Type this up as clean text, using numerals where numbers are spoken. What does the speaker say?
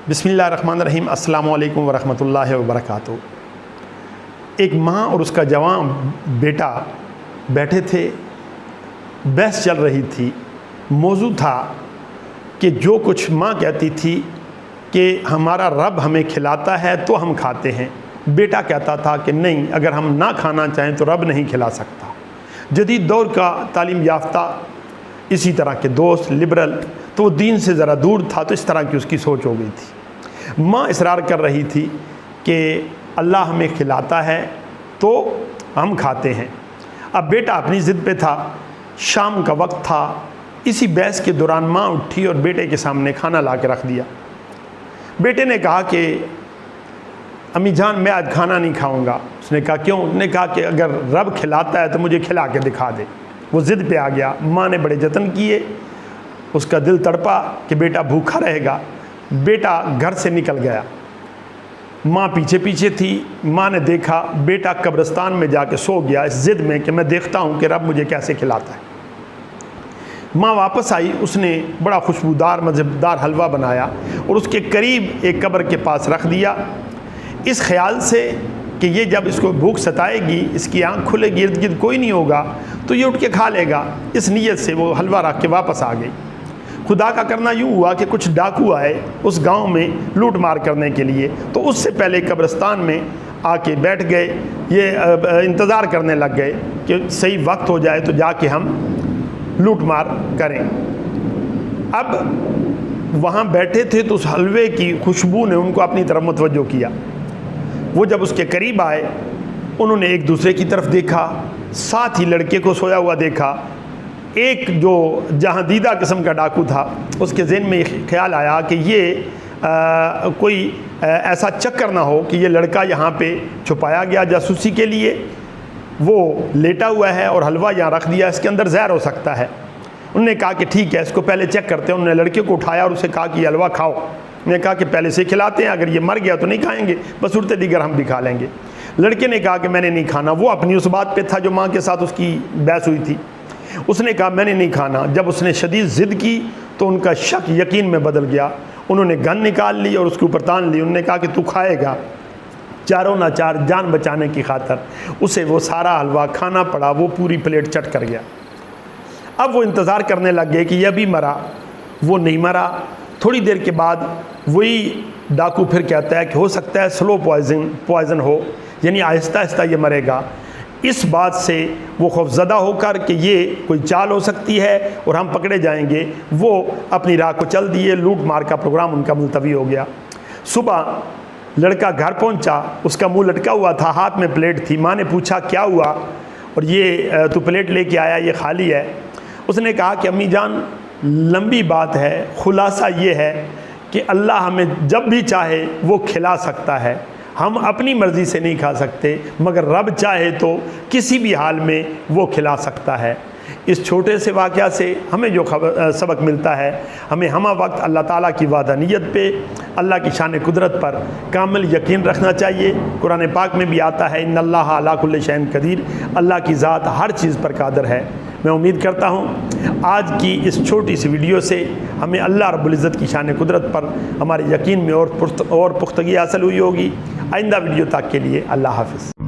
बिस्मिल्लाहिर्रहमानिर्रहीम। अस्सलामु अलैकुम वरहमतुल्लाहि वबरकातुहू। एक माँ और उसका जवान बेटा बैठे थे, बहस चल रही थी। मौजू था कि जो कुछ माँ कहती थी कि हमारा रब हमें खिलाता है तो हम खाते हैं, बेटा कहता था कि नहीं, अगर हम ना खाना चाहें तो रब नहीं खिला सकता। जदीद दौर का तालीम याफ्ता इसी तरह के दोस्त लिबरल, तो वो दीन से ज़रा दूर था, तो इस तरह की उसकी सोच हो गई थी। माँ इसरार कर रही थी कि अल्लाह हमें खिलाता है तो हम खाते हैं। अब बेटा अपनी ज़िद पे था, शाम का वक्त था। इसी बहस के दौरान माँ उठी और बेटे के सामने खाना ला के रख दिया। बेटे ने कहा कि अम्मी जान, मैं आज खाना नहीं खाऊंगा। उसने कहा क्यों? उसने कहा कि अगर रब खिलाता है तो मुझे खिला के दिखा दे। वो ज़िद पे आ गया। माँ ने बड़े जतन किए, उसका दिल तड़पा कि बेटा भूखा रहेगा। बेटा घर से निकल गया, माँ पीछे पीछे थी। माँ ने देखा बेटा कब्रिस्तान में जाके सो गया इस ज़िद में कि मैं देखता हूँ कि रब मुझे कैसे खिलाता है। माँ वापस आई, उसने बड़ा खुशबूदार मज़ेदार हलवा बनाया और उसके करीब एक कब्र के पास रख दिया, इस ख्याल से कि ये जब इसको भूख सताएगी, इसकी आंख खुलेगी, इर्द गिर्द कोई नहीं होगा तो ये उठ के खा लेगा। इस नीयत से वो हलवा रख के वापस आ गई। खुदा का करना यूँ हुआ कि कुछ डाकू आए उस गांव में लूट मार करने के लिए, तो उससे पहले कब्रिस्तान में आके बैठ गए। ये इंतज़ार करने लग गए कि सही वक्त हो जाए तो जाके हम लूट मार करें। अब वहाँ बैठे थे तो उस हलवे की खुशबू ने उनको अपनी तरफ मुतवज्जो किया। वो जब उसके करीब आए, उन्होंने एक दूसरे की तरफ देखा, साथ ही लड़के को सोया हुआ देखा। एक जो जहाँ दीदा किस्म का डाकू था, उसके ज़हन में ख्याल आया कि ये कोई ऐसा चक्कर ना हो कि ये लड़का यहाँ पे छुपाया गया जासूसी के लिए, वो लेटा हुआ है और हलवा यहाँ रख दिया, इसके अंदर जहर हो सकता है। उन्होंने कहा कि ठीक है, इसको पहले चेक करते हैं। उन्होंने लड़के को उठाया और उसे कहा कि हलवा खाओ। उन्होंने कहा कि पहले से खिलाते हैं, अगर ये मर गया तो नहीं खाएंगे, बस उड़ते दीगर हम भी खा लेंगे। लड़के ने कहा कि मैंने नहीं खाना। वो अपनी उस बात पे था जो माँ के साथ उसकी बहस हुई थी। उसने कहा मैंने नहीं खाना। जब उसने शदीद ज़िद की तो उनका शक यकीन में बदल गया। उन्होंने गन निकाल ली और उसके ऊपर तान ली। उन्होंने कहा कि तू खाएगा। चारों नाचार जान बचाने की खातर उसे वो सारा हलवा खाना पड़ा। वो पूरी प्लेट चट कर गया। अब वो इंतज़ार करने लग गए कि यह भी मरा। वो नहीं मरा। थोड़ी देर के बाद वही डाकू फिर कहता है कि हो सकता है स्लो पॉइज़न हो, यानी आहिस्ता आहिस्ता ये मरेगा। इस बात से वो खौफज़दा होकर कि ये कोई चाल हो सकती है और हम पकड़े जाएंगे, वो अपनी राह को चल दिए। लूट मार का प्रोग्राम उनका मुलतवी हो गया। सुबह लड़का घर पहुंचा, उसका मुंह लटका हुआ था, हाथ में प्लेट थी। माँ ने पूछा क्या हुआ, और ये तू प्लेट लेके आया, ये खाली है। उसने कहा कि अम्मी जान, लंबी बात है, खुलासा ये है कि अल्लाह हमें जब भी चाहे वो खिला सकता है। हम अपनी मर्ज़ी से नहीं खा सकते, मगर रब चाहे तो किसी भी हाल में वो खिला सकता है। इस छोटे से वाक़या से हमें जो सबक मिलता है, हमें हमा वक्त अल्लाह ताला की वादानियत पे, अल्लाह की शान कुदरत पर कामिल यकीन रखना चाहिए। कुरान पाक में भी आता है इन्नल्लाह अला कुल्लि शैइन कदीर, अल्लाह की ज़ात हर चीज़ पर कादिर है। मैं उम्मीद करता हूँ आज की इस छोटी सी वीडियो से हमें अल्लाह रब्बुल इज़्ज़त की शान कुदरत पर हमारे यकीन में और पुख्तगी हासिल हुई होगी। आइंदा वीडियो तक के लिए अल्लाह हाफ़िज़।